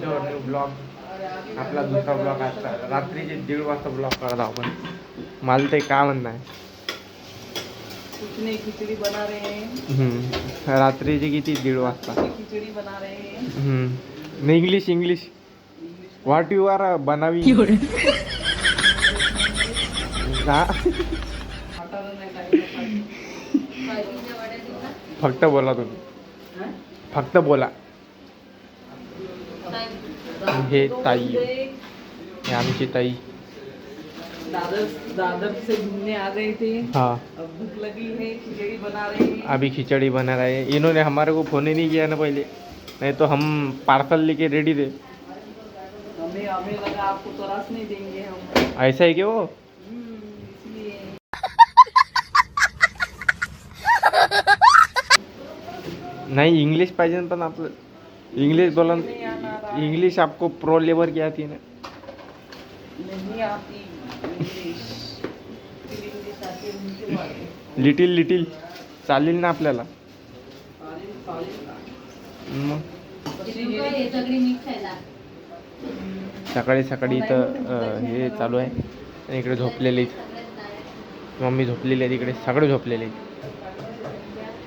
Blog आपला दुसरा blog असता रात्रीचे 1:30 वाजता ब्लॉग करतो आपण. मला ते काय म्हणणं आहे खिचडी बना रहे हैं. रात्रीचे किती 1:30 वाजता खिचडी बना रहे हैं. इंग्लिश व्हॉट यू आर बनावी फक्त बोला तुम्ही फक्त बोला. हे ताई हे आमची ताई दादर से घूमने आ गए थे. हाँ अब भूख लगी है खिचड़ी बना रहे हैं. अभी खिचड़ी बना रहे हैं. इन्होंने हमारे को फोन ही नहीं किया ना पहले, नहीं तो हम पार्सल लेके रेडी थे. हमें लगा आपको तरास नहीं देंगे हम. ऐसा है क्या वो? इसलिए नहीं इंग्लिश पाहिजे ना, पण आपलं इंग्लिश बोला. इंग्लिश आपको प्रो लेवल की आती है ना? नहीं आती इंग्लिश. इंग्लिश आती है उनके बारे. लिटिल चालेल ना आपल्याला. मग सकाळी इथं हे चालू आहे आणि इकडे झोपलेले मम्मी झोपलेली आहे. तिकडे सगळे झोपलेले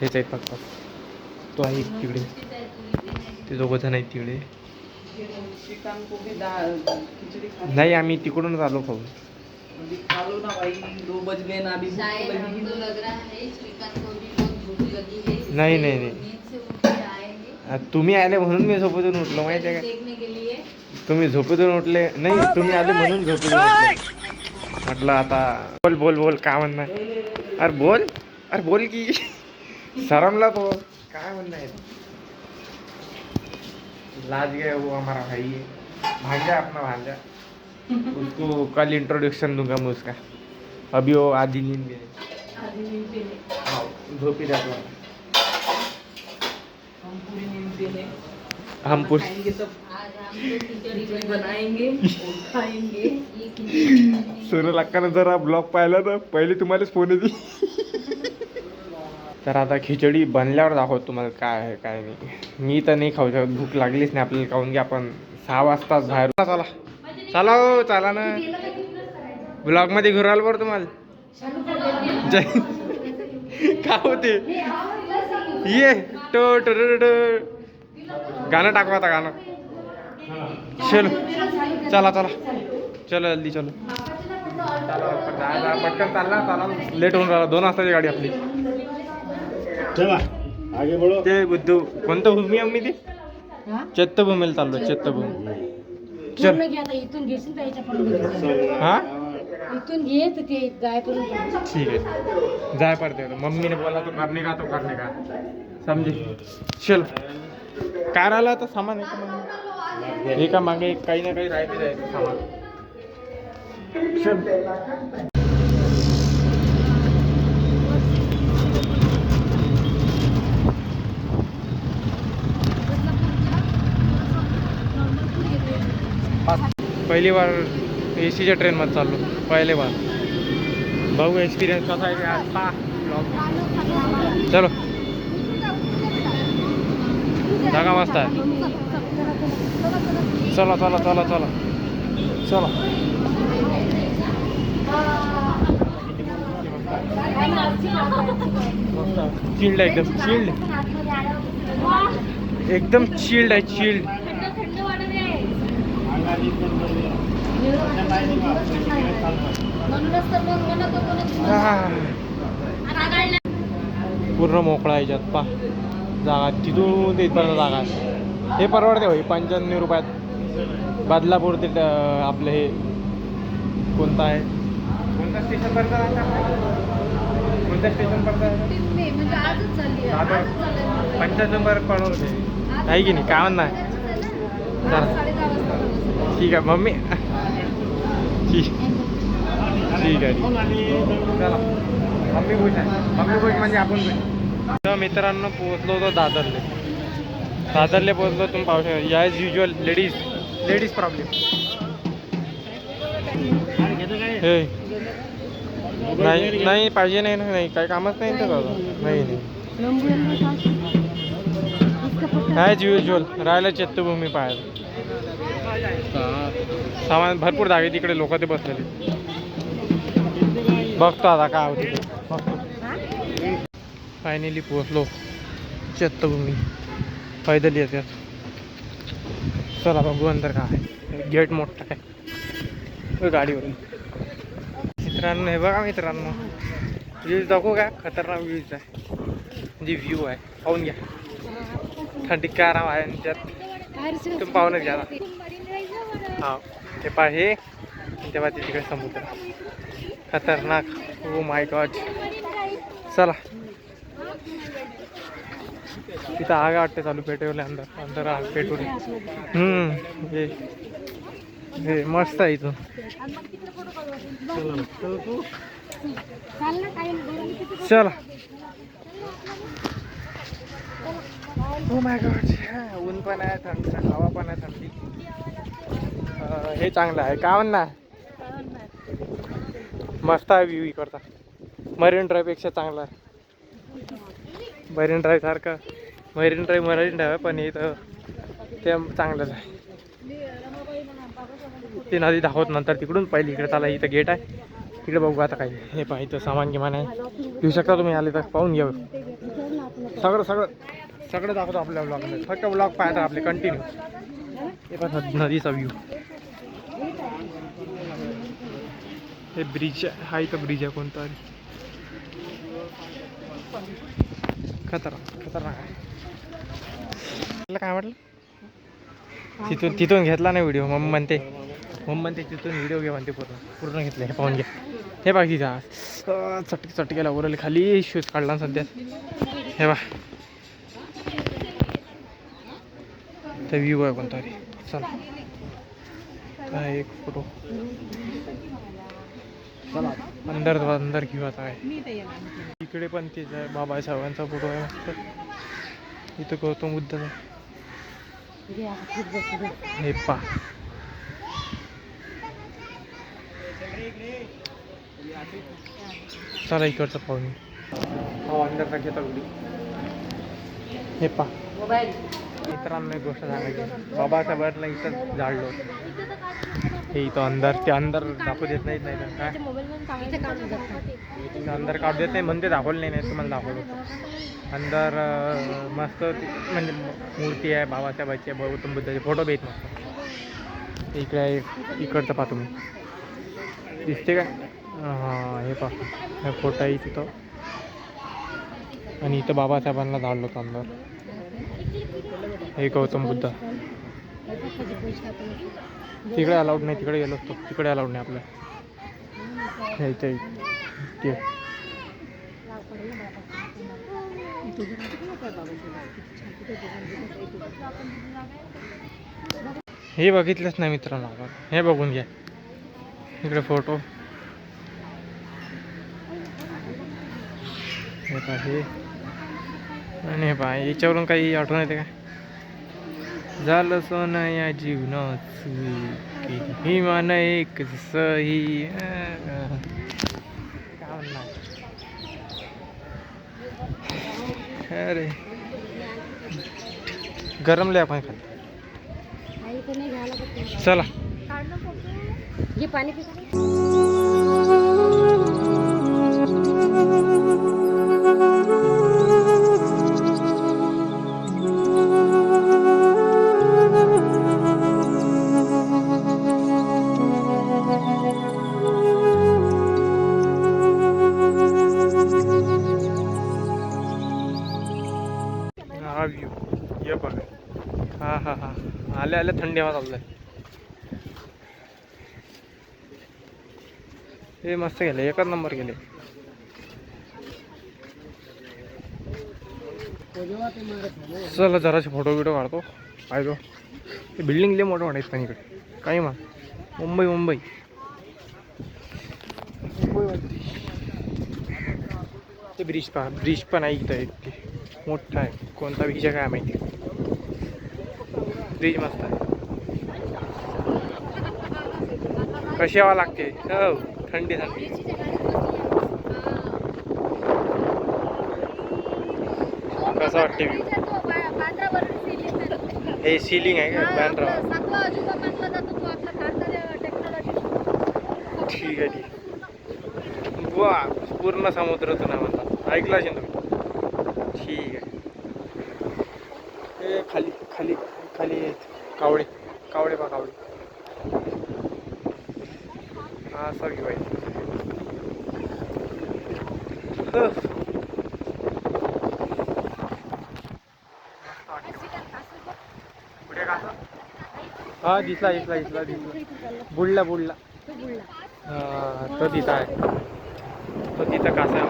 हेच आहेत फक्त. तो आहे तिकडे, ते दोघं जण आहेत तिकडे. नाही आम्ही तिकडूनच आलो खाऊन. खालो ना भाई, 2 बज गए ना अभी. नाही तुम्ही आले म्हणून मी झोपेतून उठलो माहिती आहे का? तुम्ही झोपेतून उठले नाही, तुम्ही आले म्हणून झोपेतून उठलो. म्हटलं आता बोल काय म्हणणार. अरे बोल की शरमला तो काय म्हणणार आहे. लाज गया वो हमारा भाई है, भांजा अपना भांजा. उसको कल इंट्रोडक्शन दूंगा मैं उसका. अभी वो आधी नींद में झोपी जातो. हम पूरी खाएंगे तब खिचड़ी बनाएंगे और खाएंगे. सोनल अक्कानं जरा ब्लॉग पाहिला तर पहिले तुम्हालाच फोन येते. तर आता खिचडी बनल्यावर दाखवतो तुम्हाला काय आहे काय नाही. मी तर नाही खाऊ शकत, भूक लागलीच नाही आपल्याला. खाऊन घ्या आपण 6 वाजताच बाहेर. चला ना ब्लॉग मध्ये घेऊन आलो बरं तुम्हाला. काय होते ये गाणं टाकू आता गाणं. चला जल्दी चलो. पटकन चालला लेट होऊन राहिला. 2 वाजताची गाडी आपली. आगे बढ़ो. ते बुद्धू कोणतं भूमी आम्ही ते चैत्यभूमीला चाललो. चैत्यभूमी चल. इथून घेशील तर हा इथून घे तर ते जायपर्यंत. ठीक आहे जाय पडते. मम्मीने बोला तो करणे का समजे. चल काय राहिलं आता सामान आहे का मग एका मागे काही ना काही राहते जायचं सामान. चल पहिली बार एसीच्या ट्रेनमध्ये चाललो. पहिले बार भाऊ एक्सपिरियन्स कसा आहे आज पा. चलो जागा मस्त आहे. चला चिल्ड आहे एकदम चिल्ड आहे. चिल्ड पूर्ण मोकळा याच्यात पा जागा. तिथून ते इथपर्यंत जागा आहे. हे परवडते भाई 95 रुपयात. बदलापूर ते आपलं हे कोणतं आहे, कोणत्या स्टेशन पर्यंत, कोणत्या स्टेशन पर्यंत 95 नंबर परवडते आहे की नाही. काय म्हणणार. ठीक आहे मम्मी. ठीक आहे चला. मम्मी खुश म्हणजे आपण खुश. तर मित्रांनो पोहोचलो होतो दादरले पोहोचलो. तुम्ही पाहू शकता ॲज युजल लेडीज प्रॉब्लेम. हे नाही पाहिजे नाही काही कामच नाही तर नाही ॲज युजल राहिलं चैत्यभूमी पाहायला. सामान भरपूर जागे तिकडे लोक ते बसलेले. बघतो आता काय होते बघतो. फायनली पोहोचलो चैत्यभूमी. पैदल येतात. चला बघू अंदर काय आहे. गेट मोठा आहे गाडीवरून. मित्रांनो हे बघा मित्रांनो, व्ह्यूज दाखवू का? खतरनाक व्ह्यूज आहे. म्हणजे व्ह्यू आहे, पाहून घ्या. थंडी काय आराम आहे आणि त्यात तुम्ही पाहूनच घ्या. हा ते पहा हे, तेव्हा तिकडे समुद्र खतरनाक. Oh my God. चला तिथं आग वाटते चालू पेटवले अंदर अंदर आग पेटवली. हे मस्त आहे इथून. चला ओ माय गॉड. ऊन पण आहे, थंडी हवा पण आहे, थंडी. हे चांगलं आहे काय म्हणणार. मस्त आहे व्ह्यू इकडचा. मरीन ड्राईव्ह पेक्षा चांगला आहे. मरीन ड्राईव्ह सारखं मरीन ड्राईव्ह आहे पण इथं ते चांगलंच आहे. ते नदी दाखवत नंतर तिकडून पहिले इकडे चाला. इथं गेट आहे तिकडे बघू आता काही. हे पहा इथं सामान गिमान आहे. घेऊ शकता तुम्ही आले तर पाहून घ्या. सगळं सगळं सगळं दाखवतो आपल्या ब्लॉगमध्ये. फक्त ब्लॉग पाहता आपले कंटिन्यू. हे पहा नदीचा व्ह्यू. हे ब्रिज हा इथं ब्रिज आहे कोणता खतरनाक खतरनाक आहे. काय म्हटलं तिथून घेतला नाही व्हिडिओ. मम्मी म्हणते तिथून व्हिडिओ घे म्हणते. पूर्ण घेतले. हे पाहून घ्या. हे बघ तिथं चटकेला उरले खाली. शूज काढला सध्या. हे बघ तर व्ह्यू आहे कोणता तरी. चला एक फोटो. चला अंदर घेऊ आता काय. इकडे पण तेच आहे. बाबासाहेबांचा फोटो आहे मस्त. इथं गौतम बुद्धाचा. हे पा चला इकडचं पाहून. हो अंदर घेता व्हिडिओ. हे पा मित्रांनो एक गोष्ट सांगायची. बाबासाहेबांना इथं जाळलं होतं. हे इथं अंदर ते अंदर दाखवू देत नाहीत. नाही तर काय अंदर काढू देत नाही म्हणते. दाखवलं नाही तुम्हाला दाखवलं होतं. अंदर मस्त म्हणजे मूर्ती आहे बाबासाहेबांची. गौतम बुद्धाचे फोटो भेट मस्त. इकडे आहे इकडचं पहा तुम्ही. दिसते का? हां हे पहा हे फोटो आहे तिथं. आणि इथं बाबासाहेबांना जाळलं होतं अंदर. हे गौतम बुद्ध. तिकडे अलाउड नाही. तिकडे गेलो असतो. तिकडे अलाउड नाही आपल्या. इथे ते हे बघितलंच नाही मित्रांनो आपण. हे बघून घ्या इकडे फोटो. हे पहा हे आणि हे पहा याच्यावरून काही आठवण येते का? झालं सोनं या जीवनात ही मान एक सही. काय म्हणणार अरे गरमले आपण खाली. चला ये पाणी हा व्ह्यू ये बघा. हा आले थंडी हवा चाललंय. हे मस्त गेले. एकच नंबर गेले. चला जरासे फोटो बिटो काढतो. पाहिजो ते बिल्डिंग लय मोठं वाटायचं पण इकडे काही मग मुंबई ते ब्रिज पहा. ब्रिज पण आहे इथं. एक मोठा आहे. कोणता ब्रिज आहे काय माहिती. ब्रिज मस्त आहे. कशी यावं लागते. हो थंडी कसं वाटते व्ह्यू. हे सिलिंग आहे का बॅनर? सातवा अजूबा मानला जातो तो आपला कारखान्या टेक्नॉलॉजी. ठीक आहे ठीक. वा पूर्ण समुद्रातून आहे म्हणतात, ऐकलं असेल तुम्ही. ठीक आहे. हे खाली खाली खाली कावळे कावळे बा कावळे. हा सॉरी बाई. कुठे का? हा दिसला दिसला दिसला दिसला. बुडला बुडला. तो तिथं आहे. तो तिथं कासा आहे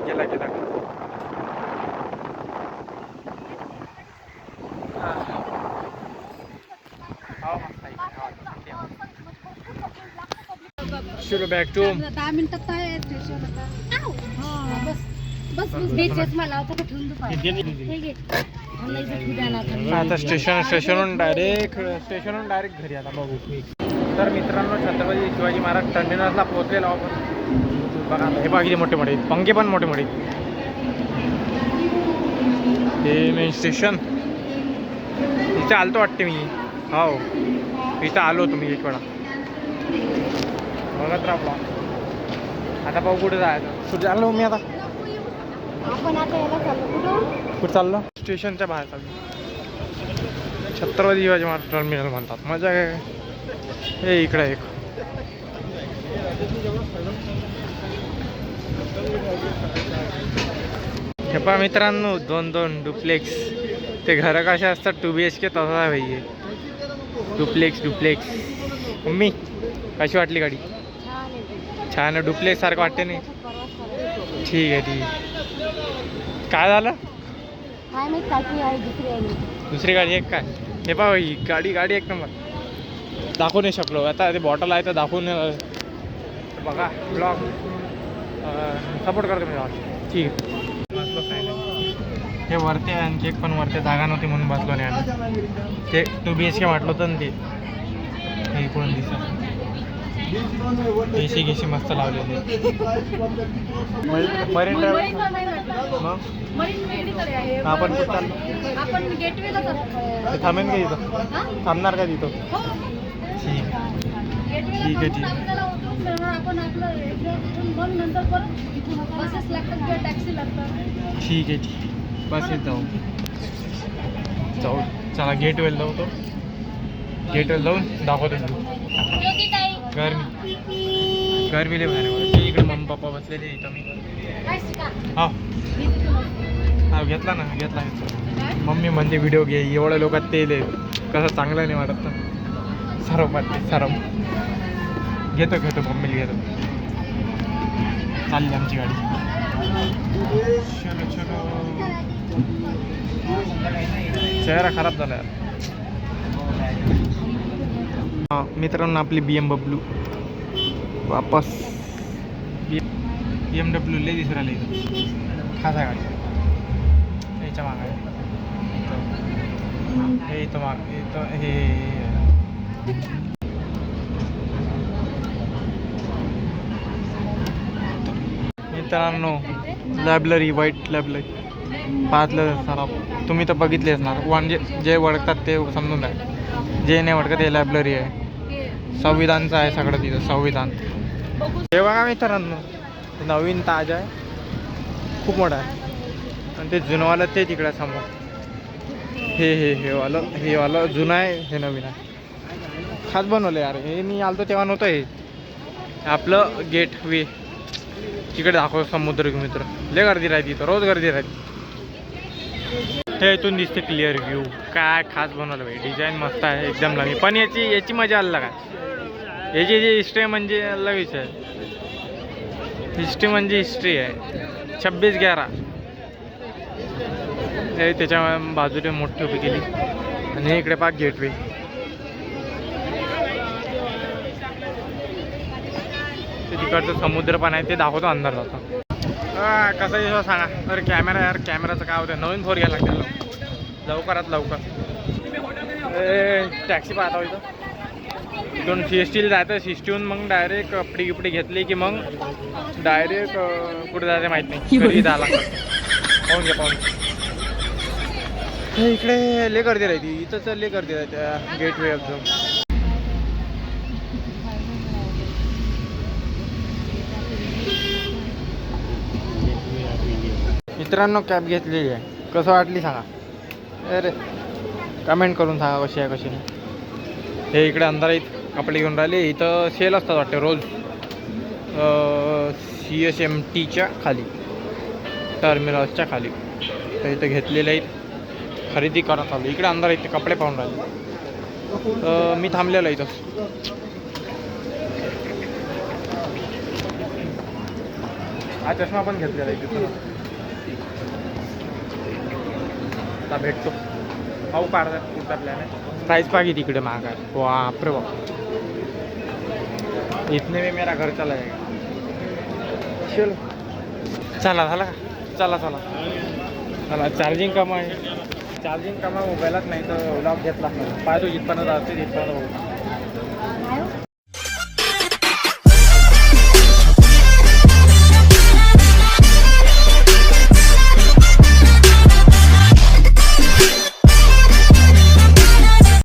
गेला गेला. चलो बॅक टू. 10 मिनिटात आहे स्टेशन आता. बस बस बस बेचेस मला आता ठेवून दे पाय. हे घे. आता स्टेशनहून डायरेक्ट घरी आला बघू. तर मित्रांनो छत्रपती शिवाजी महाराज टर्मिनसला पोहोचलेलो आपण. बघा हे बघा किती मोठे मोठे पंखे पण मोठे मोठे. हे मेन स्टेशन इथे आलतो वाटते मी. हो इथं आलो होतो मी एक वेळा. बघत राहा. आता पाहू कुठे जायचं. कुठे चाललो मी आता? आपण आता याला चाललो. कुठं चाललो? स्टेशनच्या बाहेर चाललो. छत्रपती शिवाजी महाराज टर्मिनल म्हणतात. मजा काय. हे इकडे एक हे पहा मित्रांनो 2-2 डुप्लेक्स. ते घरं कसे असतात 2 BHK तसा आहे भाई. डुप्लेक्स. मम्मी कशी वाटली गाडी? छान आहे. डुप्लेक्स सारखं वाटते नाही? ठीक आहे ठीक. काय झालं? दुसरी गाडी एक काय? हे पहा ही गाडी एक नंबर. दाखवू नाही शकलो. आता ते बॉटल आहे तर दाखवून बघा. ब्लॉग सपोर्ट करतो मी. ठीक आहे. बसलो सायलेंट. हे वरते आणखी एक पण वरते जागा नव्हती म्हणून बसलो नाही आम्ही. ते 2 BHK म्हटलं होतं ना ते. हे कोण दिसत एसी मस्त लावलेली. मरीन ड्राईव्ह मग आपण कुठं चाललो? आपण गेटवेला जातो. थांबेन का तिथं? थांबणार का तिथं? ठीक आहे ठीक. आपण आपलं बंद नंतर परत बसेस लागतात किंवा टॅक्सी लागतात. ठीक आहे ठीक. बस येत जाऊ चला. गेटवेल जाऊ. तो गेटवेल जाऊन दाखवतो. गरमी लय भारी वाटते. इकडे मम्मी पप्पा बसलेले इथं मी. हा घेतला. मम्मी म्हणते व्हिडिओ घे. एवढ्या लोकात ते कसं चांगलं नाही वाटत ना. सरम घेतो मम्मीला घेतो. चालली आमची गाडी. चलो चेहरा खराब झाला यार. मित्रांनो आपली BMW वापस. BMW लय दिसू राहिली इथं. खासा गाडी याच्या माग आहे. हे इथं माग इथं हे मित्रांनो लायब्ररी व्हाईट लायब्ररी पाहतलं सर तुम्ही तर बघितले असणार. म्हणजे जे ओळखतात ते समजून द्या. जे नाही ओळखत ते लायब्ररी आहे. संविधानचं आहे सगळं तिथं. संविधान हे बघा मित्रांनो नवीन ताज आहे. खूप मोठा आहे. आणि ते जुनवालं ते तिकडे समोर. हे वालं जुनं आहे. हे नवीन आहे. खास बनवलं यार. हे मी आलतो तेव्हा नव्हतं. हे आपलं गेट वे तिकडे दाखव. समुद्र मित्र लय गर्दी राहते इथं. रोज गर्दी राहते. हे इथून दिसते क्लिअर व्ह्यू. काय खास बनवलं भाई. डिझाईन मस्त आहे एकदम नवीन. पण याची मजा अलग आहे. याची जी हिस्ट्री म्हणजे अलग विषय. हिस्ट्री म्हणजे हिस्ट्री आहे. 26/11 हे त्याच्या बाजूने मोठी उभी केली. आणि इकडे पाक गेटवे. ते तिकडचं समुद्र पण आहे. ते दाखवतो अंदर जातो. कसं दिसतो सांगा. अरे कॅमेरा यार. कॅमेराचं काय होतं. नवीन फोन घ्यायला लागतं लवकर. टॅक्सी पाहता इथं. इथून CSTला जायचं. CSTहून मग डायरेक्ट कपडे गिपडे घेतले की मग डायरेक्ट कुठे जायचं माहीत नाही. घरी जायला लागतं. पाहून घ्या हे इकडे ले गर्दी राहते, इथं तर ले गर्दी राहते त्या गेट वे ऑफ झोम. मित्रांनो कॅब घेतलेली आहे, कसं वाटली सांगा. अरे कमेंट करून सांगा कशी आहे कशी नाही. हे इकडे अंधारात कपडे घेऊन राहिले. इथं सेल असतात वाटते रोज CSMTच्या खाली, टर्मिनल्सच्या खाली. तर इथं घेतलेले आहेत, खरेदी करत आलो. इकडे अंधार इथे कपडे पाहून राहिले. मी थांबलेलो इथं. हा चष्मा पण घेतलेला आहे तिथं. आता भेटतो पाहू काढतात कुठचा प्लॅन आहे. प्राईस पाहिजे तिकडे महाग आहे. बापरे बाप, इतने में मेरा घर चला जाएगा. चलो चला झाला का, चला चला चला. चार्जिंग कम आहे, चार्जिंग कम आहे मोबाईलात, नाही तर व्लॉग घेतला पाहतो जिथपर्यंत जाते तिथपर्यंत बघू.